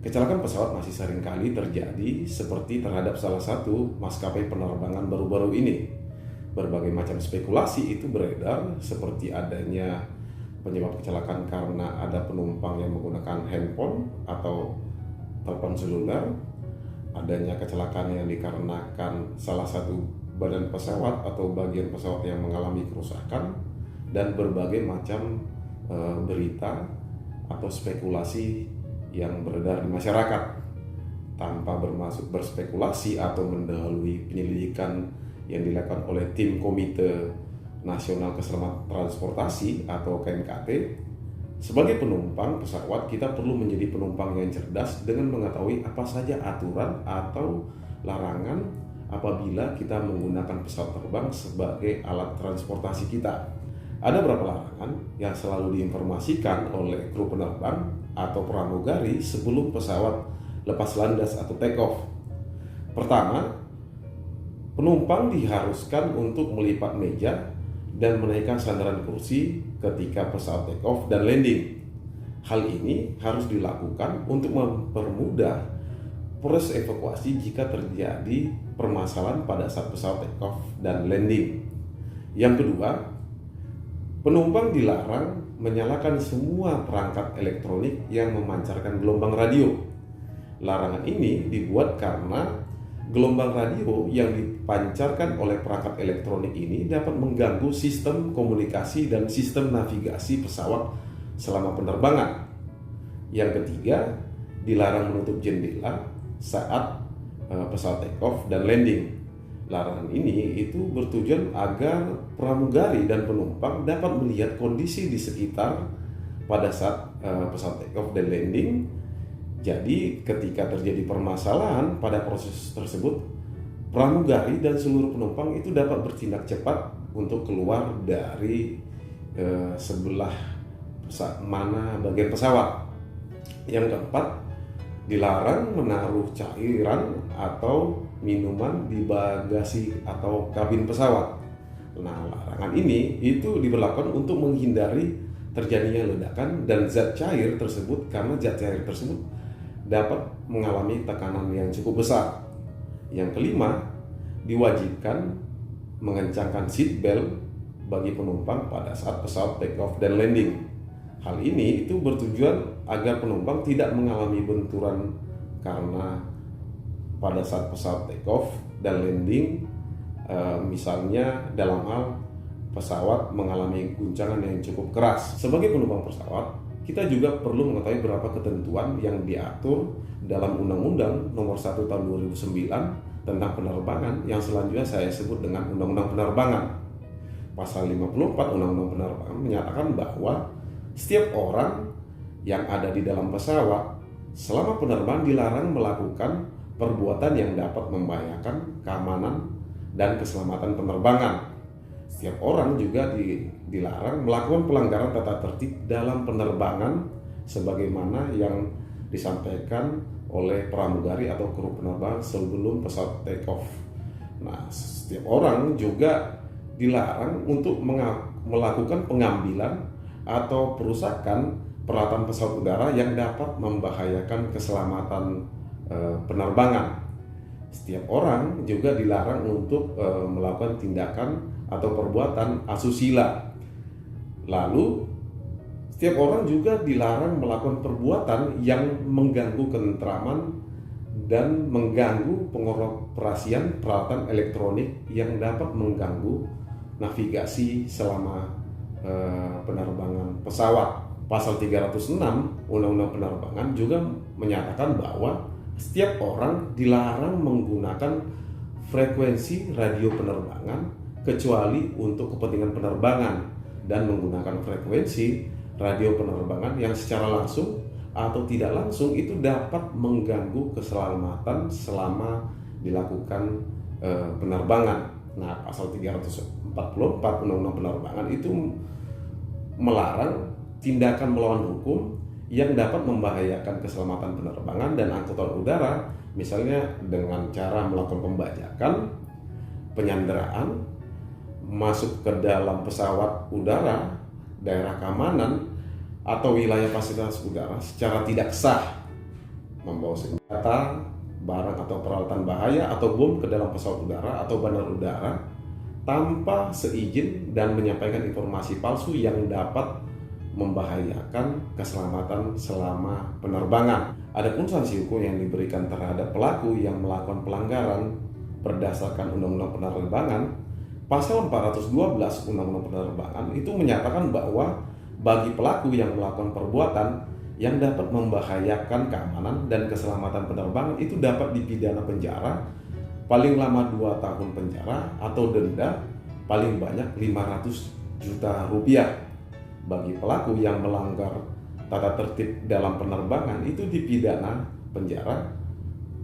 Kecelakaan pesawat masih sering kali terjadi seperti terhadap salah satu maskapai penerbangan baru-baru ini. Berbagai macam spekulasi itu beredar seperti adanya penyebab kecelakaan karena ada penumpang yang menggunakan handphone atau telepon seluler, adanya kecelakaan yang dikarenakan salah satu badan pesawat atau bagian pesawat yang mengalami kerusakan, dan berbagai macam berita atau spekulasi yang beredar di masyarakat. Tanpa bermaksud berspekulasi atau mendahului penyelidikan yang dilakukan oleh tim Komite Nasional Keselamatan Transportasi atau KNKT, sebagai penumpang pesawat kita perlu menjadi penumpang yang cerdas dengan mengetahui apa saja aturan atau larangan apabila kita menggunakan pesawat terbang sebagai alat transportasi kita. Ada beberapa larangan yang selalu diinformasikan oleh kru penerbang atau pramugari sebelum pesawat lepas landas atau take off. Pertama, penumpang diharuskan untuk melipat meja dan menaikkan sandaran kursi ketika pesawat take off dan landing. Hal ini harus dilakukan untuk mempermudah proses evakuasi jika terjadi permasalahan pada saat pesawat take off dan landing. Yang kedua, penumpang dilarang menyalakan semua perangkat elektronik yang memancarkan gelombang radio. Larangan ini dibuat karena gelombang radio yang dipancarkan oleh perangkat elektronik ini dapat mengganggu sistem komunikasi dan sistem navigasi pesawat selama penerbangan. Yang ketiga, dilarang menutup jendela saat pesawat take off dan landing. Larangan ini itu bertujuan agar pramugari dan penumpang dapat melihat kondisi di sekitar pada saat pesawat take off dan landing. Jadi ketika terjadi permasalahan pada proses tersebut, pramugari dan seluruh penumpang itu dapat bertindak cepat untuk keluar dari sebelah mana bagian pesawat. Yang keempat, dilarang menaruh cairan atau minuman di bagasi atau kabin pesawat. Nah, larangan ini itu diberlakukan untuk menghindari terjadinya ledakan dan zat cair tersebut, karena zat cair tersebut dapat mengalami tekanan yang cukup besar. Yang kelima, diwajibkan mengencangkan seat belt bagi penumpang pada saat pesawat take off dan landing. Hal ini itu bertujuan agar penumpang tidak mengalami benturan karena pada saat pesawat take off dan landing, misalnya dalam hal pesawat mengalami guncangan yang cukup keras. Sebagai penumpang pesawat, kita juga perlu mengetahui beberapa ketentuan yang diatur dalam Undang-Undang Nomor 1 Tahun 2009 tentang penerbangan, yang selanjutnya saya sebut dengan Undang-Undang Penerbangan. Pasal 54 Undang-Undang Penerbangan menyatakan bahwa setiap orang yang ada di dalam pesawat selama penerbangan dilarang melakukan perbuatan yang dapat membahayakan keamanan dan keselamatan penerbangan. Setiap orang juga dilarang melakukan pelanggaran tata tertib dalam penerbangan sebagaimana yang disampaikan oleh pramugari atau kru penerbangan sebelum pesawat take off. Nah, setiap orang juga dilarang untuk melakukan pengambilan atau perusakan peralatan pesawat udara yang dapat membahayakan keselamatan penerbangan. Setiap orang juga dilarang untuk melakukan tindakan atau perbuatan asusila. Lalu setiap orang juga dilarang melakukan perbuatan yang mengganggu ketentraman dan mengganggu pengoperasian peralatan elektronik yang dapat mengganggu navigasi selama penerbangan pesawat. Pasal 306 Undang-Undang Penerbangan juga menyatakan bahwa setiap orang dilarang menggunakan frekuensi radio penerbangan kecuali untuk kepentingan penerbangan, dan menggunakan frekuensi radio penerbangan yang secara langsung atau tidak langsung itu dapat mengganggu keselamatan selama dilakukan penerbangan. Nah, pasal 344 Undang-Undang Penerbangan itu melarang tindakan melawan hukum yang dapat membahayakan keselamatan penerbangan dan angkutan udara, misalnya dengan cara melakukan pembajakan, penyanderaan, masuk ke dalam pesawat udara, daerah keamanan, atau wilayah fasilitas udara secara tidak sah. membawa senjata, barang atau peralatan bahaya atau bom ke dalam pesawat udara atau bandar udara tanpa seizin dan menyampaikan informasi palsu yang dapat membahayakan keselamatan selama penerbangan. Adapun sanksi hukum yang diberikan terhadap pelaku yang melakukan pelanggaran berdasarkan Undang-Undang Penerbangan, Pasal 412 Undang-Undang Penerbangan itu menyatakan bahwa bagi pelaku yang melakukan perbuatan yang dapat membahayakan keamanan dan keselamatan penerbangan itu dapat dipidana penjara paling lama 2 tahun penjara atau denda paling banyak 500 juta rupiah. Bagi pelaku yang melanggar tata tertib dalam penerbangan itu dipidana penjara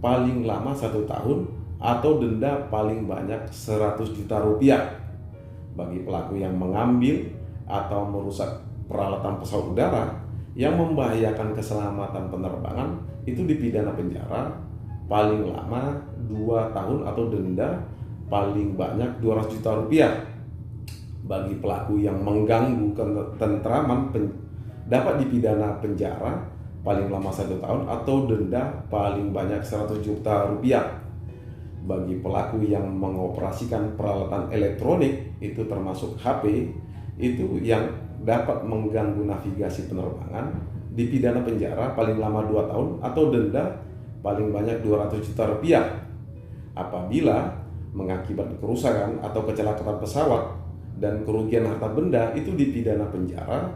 paling lama 1 tahun atau denda paling banyak 100 juta rupiah. Bagi pelaku yang mengambil atau merusak peralatan pesawat udara yang membahayakan keselamatan penerbangan itu dipidana penjara paling lama 2 tahun atau denda paling banyak 200 juta rupiah. Bagi pelaku yang mengganggu ketentraman dapat dipidana penjara paling lama 1 tahun atau denda paling banyak 100 juta rupiah. Bagi pelaku yang mengoperasikan peralatan elektronik itu termasuk HP itu yang dapat mengganggu navigasi penerbangan dipidana penjara paling lama 2 tahun atau denda paling banyak 200 juta rupiah. Apabila mengakibatkan kerusakan atau kecelakaan pesawat dan kerugian harta benda itu dipidana penjara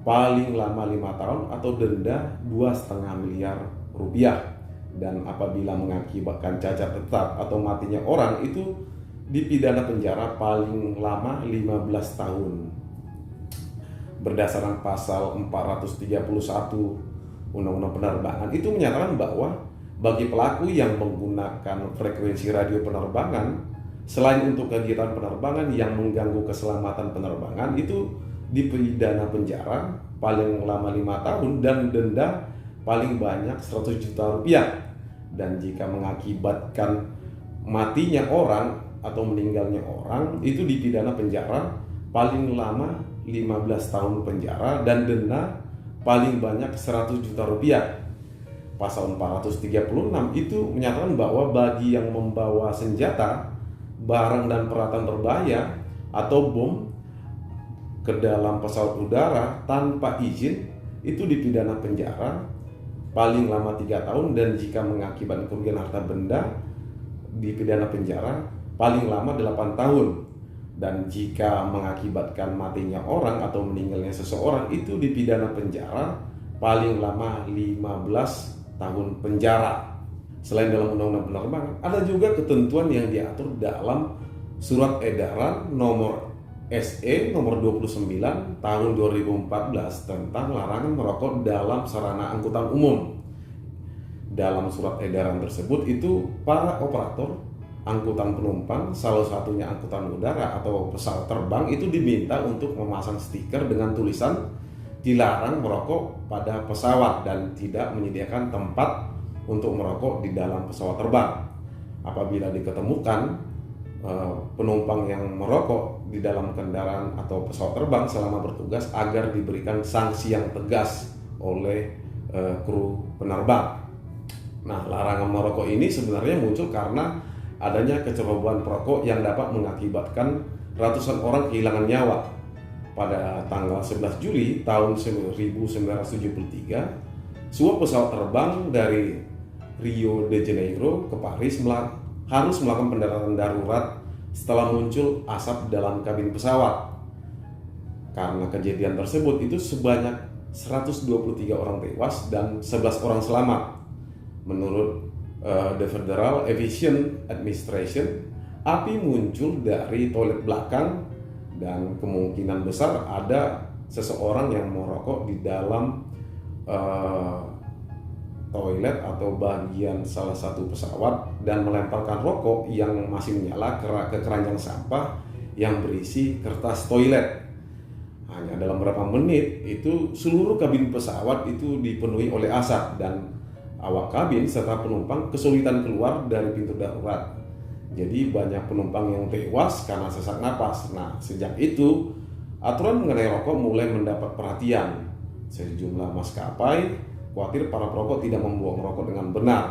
paling lama 5 tahun atau denda 2,5 miliar rupiah. Dan apabila mengakibatkan cacat tetap atau matinya orang itu dipidana penjara paling lama 15 tahun. Berdasarkan pasal 431 Undang-Undang Penerbangan itu menyatakan bahwa bagi pelaku yang menggunakan frekuensi radio penerbangan selain untuk kegiatan penerbangan yang mengganggu keselamatan penerbangan itu dipidana penjara paling lama 5 tahun dan denda paling banyak 100 juta rupiah. Dan jika mengakibatkan matinya orang atau meninggalnya orang itu dipidana penjara paling lama 15 tahun penjara dan denda paling banyak 100 juta rupiah. Pasal 436 itu menyatakan bahwa bagi yang membawa senjata, barang dan peralatan berbahaya atau bom ke dalam pesawat udara tanpa izin itu dipidana penjara paling lama 3 tahun dan jika mengakibatkan kerugian harta benda dipidana penjara paling lama 8 tahun. Dan jika mengakibatkan matinya orang atau meninggalnya seseorang itu dipidana penjara paling lama 15 tahun penjara. Selain dalam Undang-Undang Penerbangan, ada juga ketentuan yang diatur dalam Surat Edaran nomor SE nomor 29 tahun 2014 tentang larangan merokok dalam sarana angkutan umum. Dalam surat edaran tersebut itu para operator angkutan penumpang, salah satunya angkutan udara atau pesawat terbang itu diminta untuk memasang stiker dengan tulisan dilarang merokok pada pesawat dan tidak menyediakan tempat untuk merokok di dalam pesawat terbang. Apabila diketemukan penumpang yang merokok di dalam kendaraan atau pesawat terbang selama bertugas agar diberikan sanksi yang tegas oleh kru penerbang. Nah, larangan merokok ini sebenarnya muncul karena adanya kecerobohan perokok yang dapat mengakibatkan ratusan orang kehilangan nyawa. Pada tanggal 11 Juli tahun 1973, sebuah pesawat terbang dari Rio de Janeiro ke Paris harus melakukan pendaratan darurat setelah muncul asap dalam kabin pesawat. Karena kejadian tersebut itu sebanyak 123 orang tewas dan 11 orang selamat. Menurut The Federal Aviation Administration, api muncul dari toilet belakang dan kemungkinan besar ada seseorang yang merokok di dalam toilet atau bagian salah satu pesawat dan melemparkan rokok yang masih menyala ke keranjang sampah yang berisi kertas toilet. Hanya dalam beberapa menit itu seluruh kabin pesawat itu dipenuhi oleh asap dan awak kabin serta penumpang kesulitan keluar dari pintu darurat. Jadi banyak penumpang yang tewas karena sesak napas. Nah, sejak itu aturan mengenai rokok mulai mendapat perhatian. Sejumlah maskapai khawatir para perokok tidak membuang rokok dengan benar.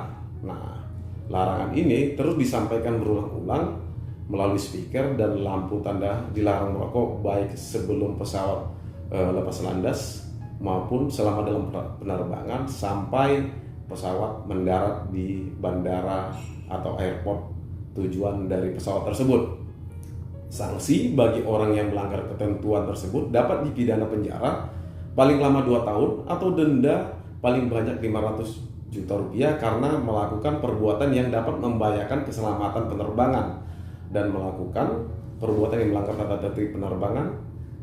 Nah, larangan ini terus disampaikan berulang-ulang melalui speaker dan lampu tanda dilarang merokok baik sebelum pesawat lepas landas maupun selama dalam penerbangan sampai pesawat mendarat di bandara atau airport tujuan dari pesawat tersebut. Sanksi bagi orang yang melanggar ketentuan tersebut dapat dipidana penjara paling lama 2 tahun atau denda paling banyak 500 juta rupiah karena melakukan perbuatan yang dapat membahayakan keselamatan penerbangan, dan melakukan perbuatan yang melanggar tata tertib penerbangan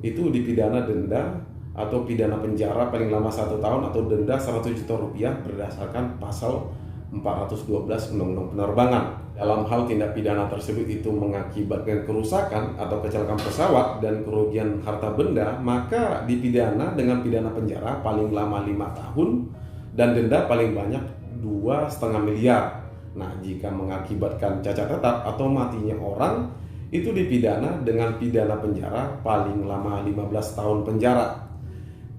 itu dipidana denda atau pidana penjara paling lama 1 tahun atau denda 100 juta rupiah berdasarkan pasal 412 Undang-Undang Penerbangan. Dalam hal tindak pidana tersebut itu mengakibatkan kerusakan atau kecelakaan pesawat dan kerugian harta benda, maka dipidana dengan pidana penjara paling lama 5 tahun dan denda paling banyak 2,5 miliar. Nah, jika mengakibatkan cacat tetap atau matinya orang, itu dipidana dengan pidana penjara paling lama 15 tahun penjara.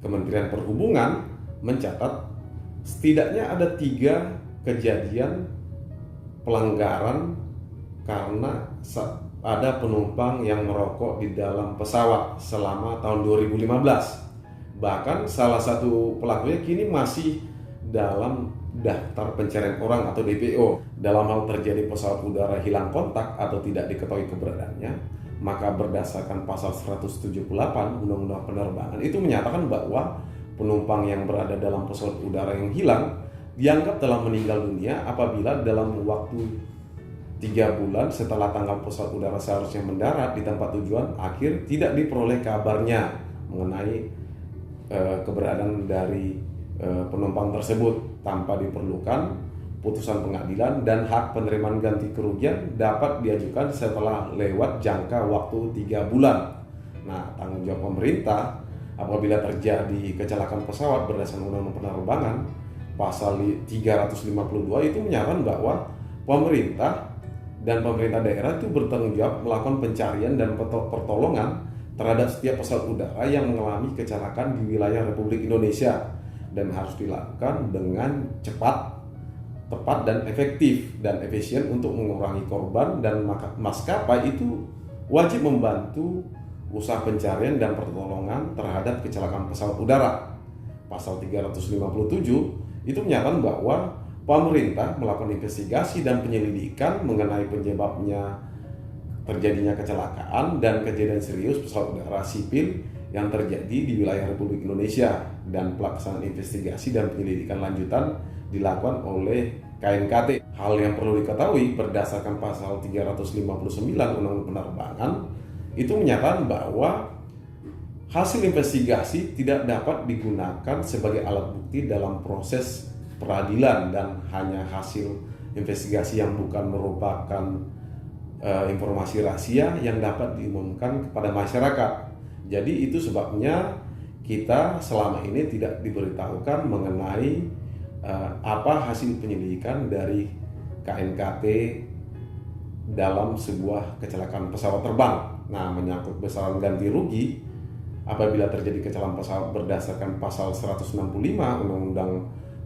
Kementerian Perhubungan mencatat setidaknya ada 3 kejadian pelanggaran karena ada penumpang yang merokok di dalam pesawat selama tahun 2015. Bahkan salah satu pelakunya kini masih dalam daftar pencarian orang atau DPO. Dalam hal terjadi pesawat udara hilang kontak atau tidak diketahui keberadaannya, maka berdasarkan pasal 178 Undang-Undang Penerbangan itu menyatakan bahwa penumpang yang berada dalam pesawat udara yang hilang dianggap telah meninggal dunia apabila dalam waktu 3 bulan setelah tanggal pesawat udara seharusnya mendarat di tempat tujuan akhir tidak diperoleh kabarnya mengenai keberadaan dari penumpang tersebut, tanpa diperlukan putusan pengadilan, dan hak penerimaan ganti kerugian dapat diajukan setelah lewat jangka waktu 3 bulan. Nah, tanggung jawab pemerintah apabila terjadi kecelakaan pesawat berdasarkan Undang-Undang Penerbangan pasal 352 itu menyatakan bahwa pemerintah dan pemerintah daerah itu bertanggung jawab melakukan pencarian dan pertolongan terhadap setiap pesawat udara yang mengalami kecelakaan di wilayah Republik Indonesia, dan harus dilakukan dengan cepat, tepat, dan efektif dan efisien untuk mengurangi korban, dan maskapai itu wajib membantu usaha pencarian dan pertolongan terhadap kecelakaan pesawat udara. Pasal 357 itu menyatakan bahwa pemerintah melakukan investigasi dan penyelidikan mengenai penyebabnya terjadinya kecelakaan dan kejadian serius pesawat udara sipil yang terjadi di wilayah Republik Indonesia, dan pelaksanaan investigasi dan penyelidikan lanjutan dilakukan oleh KNKT. Hal yang perlu diketahui berdasarkan pasal 359 Undang-Undang Penerbangan itu menyatakan bahwa hasil investigasi tidak dapat digunakan sebagai alat bukti dalam proses peradilan, dan hanya hasil investigasi yang bukan merupakan informasi rahasia yang dapat diumumkan kepada masyarakat. Jadi itu sebabnya kita selama ini tidak diberitahukan mengenai apa hasil penyelidikan dari KNKT dalam sebuah kecelakaan pesawat terbang. Nah, menyangkut besaran ganti rugi apabila terjadi kecelakaan pesawat berdasarkan pasal 165 Undang-Undang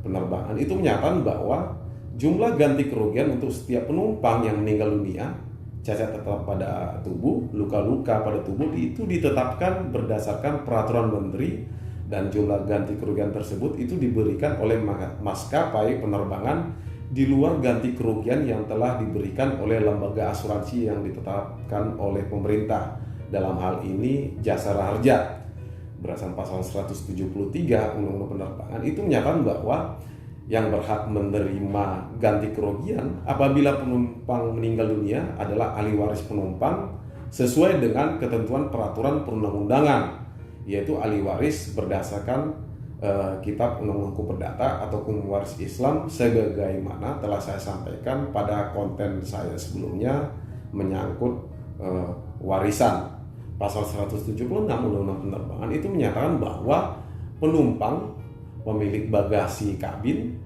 Penerbangan itu menyatakan bahwa jumlah ganti kerugian untuk setiap penumpang yang meninggal dunia, cacat tetap pada tubuh, luka-luka pada tubuh itu ditetapkan berdasarkan peraturan menteri, dan jumlah ganti kerugian tersebut itu diberikan oleh maskapai penerbangan di luar ganti kerugian yang telah diberikan oleh lembaga asuransi yang ditetapkan oleh pemerintah. Dalam hal ini Jasara Harja berdasarkan pasal 173 Undang-Undang Penerbangan itu menyatakan bahwa yang berhak menerima ganti kerugian apabila penumpang meninggal dunia adalah ahli waris penumpang sesuai dengan ketentuan peraturan perundang-undangan, yaitu ahli waris berdasarkan Kitab Undang-Undang Hukum Perdata atau Hukum Waris Islam, sebagaimana telah saya sampaikan pada konten saya sebelumnya menyangkut warisan. Pasal 176 Undang-Undang Penerbangan itu menyatakan bahwa penumpang, pemilik bagasi kabin,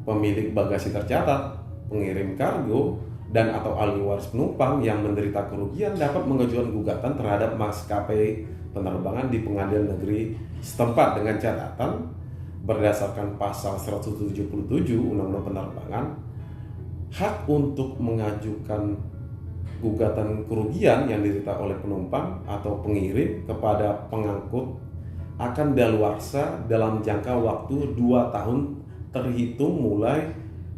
pemilik bagasi tercatat, pengirim kargo, dan atau ahli waris penumpang yang menderita kerugian dapat mengajukan gugatan terhadap maskapai penerbangan di pengadilan negeri setempat dengan catatan berdasarkan pasal 177 Undang-Undang Penerbangan, hak untuk mengajukan gugatan kerugian yang diderita oleh penumpang atau pengirim kepada pengangkut akan daluarsa dalam jangka waktu 2 tahun terhitung mulai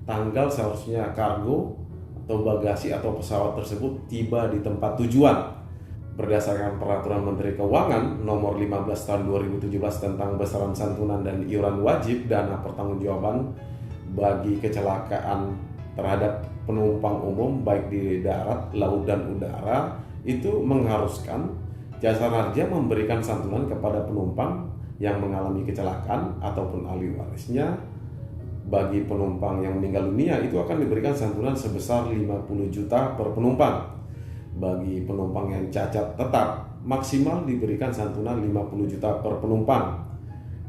tanggal seharusnya kargo atau bagasi atau pesawat tersebut tiba di tempat tujuan. Berdasarkan Peraturan Menteri Keuangan Nomor 15 Tahun 2017 tentang besaran santunan dan iuran wajib dana pertanggungjawaban bagi kecelakaan terhadap penumpang umum baik di darat, laut, dan udara, itu mengharuskan jasa marga memberikan santunan kepada penumpang yang mengalami kecelakaan ataupun ahli warisnya. Bagi penumpang yang meninggal dunia itu akan diberikan santunan sebesar 50 juta per penumpang. Bagi penumpang yang cacat tetap, maksimal diberikan santunan 50 juta per penumpang.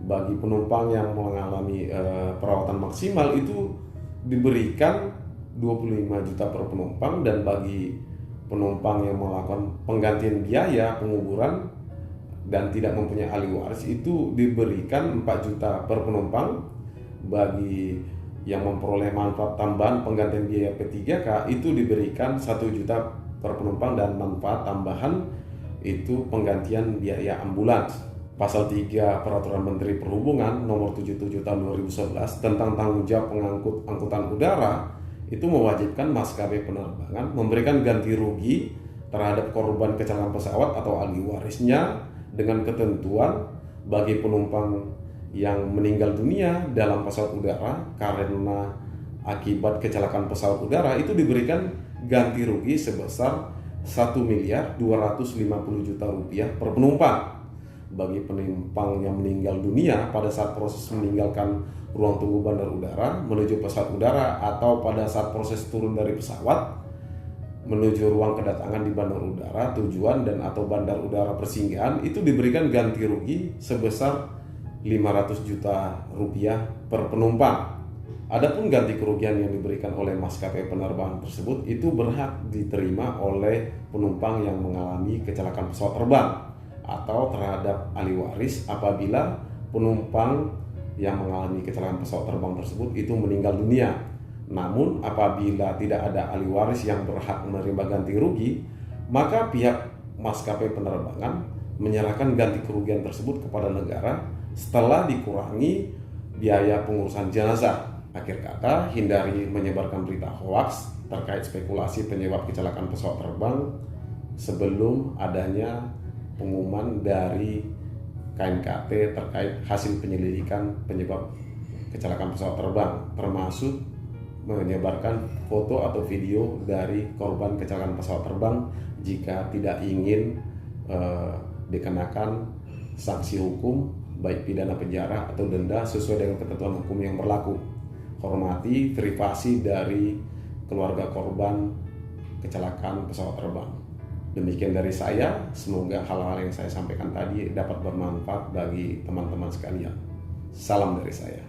Bagi penumpang yang mengalami perawatan maksimal itu diberikan 25 juta per penumpang, dan bagi penumpang yang melakukan penggantian biaya penguburan dan tidak mempunyai ahli waris itu diberikan 4 juta per penumpang. Bagi yang memperoleh manfaat tambahan penggantian biaya P3K itu diberikan 1 juta per penumpang, dan manfaat tambahan itu penggantian biaya ambulans. Pasal 3 Peraturan Menteri Perhubungan Nomor 77 Tahun 2011 tentang tanggung jawab pengangkut angkutan udara itu mewajibkan maskapai penerbangan memberikan ganti rugi terhadap korban kecelakaan pesawat atau ahli warisnya, dengan ketentuan bagi penumpang yang meninggal dunia dalam pesawat udara karena akibat kecelakaan pesawat udara itu diberikan ganti rugi sebesar 1.250 miliar rupiah per penumpang. Bagi penumpang yang meninggal dunia pada saat proses meninggalkan ruang tunggu bandar udara menuju pesawat udara, atau pada saat proses turun dari pesawat menuju ruang kedatangan di bandar udara tujuan dan atau bandar udara persinggahan, itu diberikan ganti rugi sebesar 500 juta rupiah per penumpang. Adapun ganti kerugian yang diberikan oleh maskapai penerbangan tersebut itu berhak diterima oleh penumpang yang mengalami kecelakaan pesawat terbang atau terhadap ahli waris apabila penumpang yang mengalami kecelakaan pesawat terbang tersebut itu meninggal dunia. Namun apabila tidak ada ahli waris yang berhak menerima ganti rugi, maka pihak maskapai penerbangan menyerahkan ganti kerugian tersebut kepada negara setelah dikurangi biaya pengurusan jenazah. Akhir kata, hindari menyebarkan berita hoaks terkait spekulasi penyebab kecelakaan pesawat terbang sebelum adanya pengumuman dari KNKT terkait hasil penyelidikan penyebab kecelakaan pesawat terbang, termasuk menyebarkan foto atau video dari korban kecelakaan pesawat terbang jika tidak ingin dikenakan sanksi hukum baik pidana penjara atau denda sesuai dengan ketentuan hukum yang berlaku. Hormati privasi dari keluarga korban kecelakaan pesawat terbang. Demikian dari saya, semoga hal-hal yang saya sampaikan tadi dapat bermanfaat bagi teman-teman sekalian. Salam dari saya.